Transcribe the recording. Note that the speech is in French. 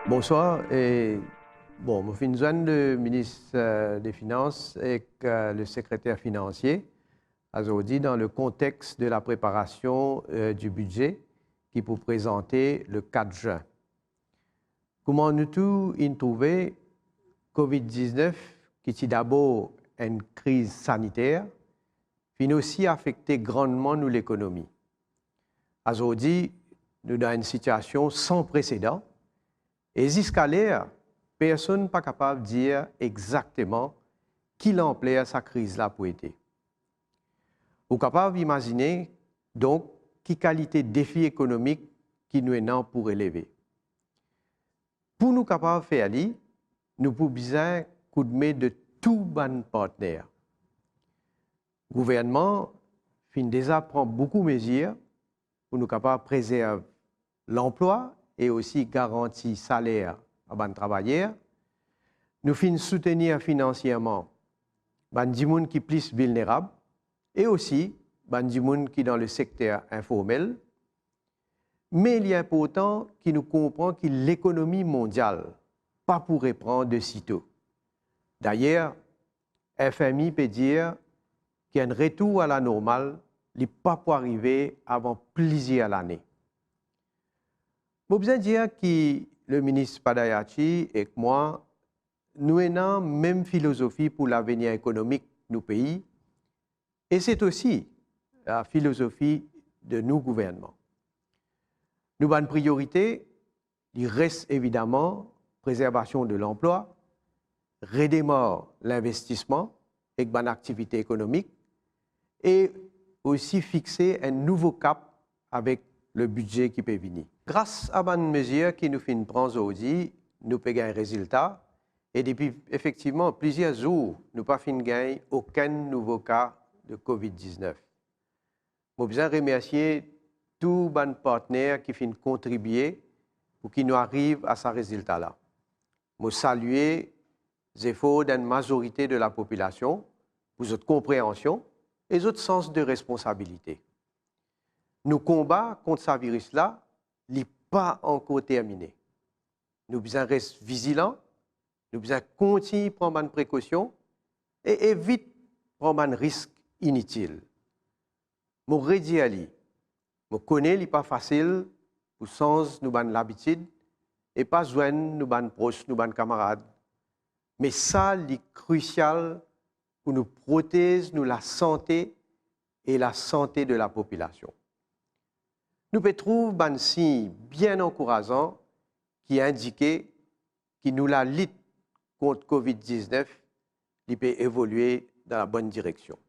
Bonsoir. Je suis le ministre des Finances et le secrétaire financier aujourd'hui dans le contexte de la préparation du budget qui pour présenter le 4 juin. Comment nous tous y trouver COVID-19 qui est d'abord une crise sanitaire, puis aussi affecté grandement nous l'économie. Aujourd'hui, nous dans une situation sans précédent. Et jusqu'à l'heure, personne n'est pas capable de dire exactement qui l'ampleur sa crise-là pour être. Vous êtes capable d'imaginer donc quelle qualité de défi économique qui nous est pour élever. Pour nous capables de faire ça, nous avons besoin de tous les partenaires. Le gouvernement déjà prend beaucoup de mesures pour nous capables de préserver l'emploi et aussi garantir salaire à les travailleurs. Nous soutenir financièrement les gens qui sont plus vulnérables et aussi les gens qui sont dans le secteur informel. Mais il est important que nous comprenions que l'économie mondiale pas pour reprendre de sitôt. D'ailleurs, FMI peut dire qu'un retour à la normale n'est pas pour arriver avant plusieurs années. Je veux bien dire que le ministre Padayachi et moi, nous avons la même philosophie pour l'avenir économique de nos pays et c'est aussi la philosophie de nos gouvernements. Nous avons une priorité, il reste évidemment préservation de l'emploi, redémarrer l'investissement et une activité économique et aussi fixer un nouveau cap avec le budget qui peut venir. Grâce à une mesure qui nous fait prendre aujourd'hui, nous pouvons gagner un résultat. Et depuis effectivement plusieurs jours, nous n'avons pas gagner aucun nouveau cas de COVID-19. Je veux remercier tous les partenaires qui ont contribué pour qu'ils nous arrivent à ce résultat-là. Je salue les efforts d'une majorité de la population pour votre compréhension et votre sens de responsabilité. Nos combats contre ce virus-là n'est pas encore terminé. Nous devons rester vigilants, nous devons continuer à prendre des précautions et éviter de prendre des risques inutiles. Je redis à lui, je connais qu'il n'est pas facile pour changer nos l'habitude et pas joindre nos proches, nos camarades. Mais ça, c'est crucial pour nous protéger la santé et la santé de la population. Nous pouvons trouver un signe bien encourageant qui indique que nous la lutte contre COVID-19 peut évoluer dans la bonne direction.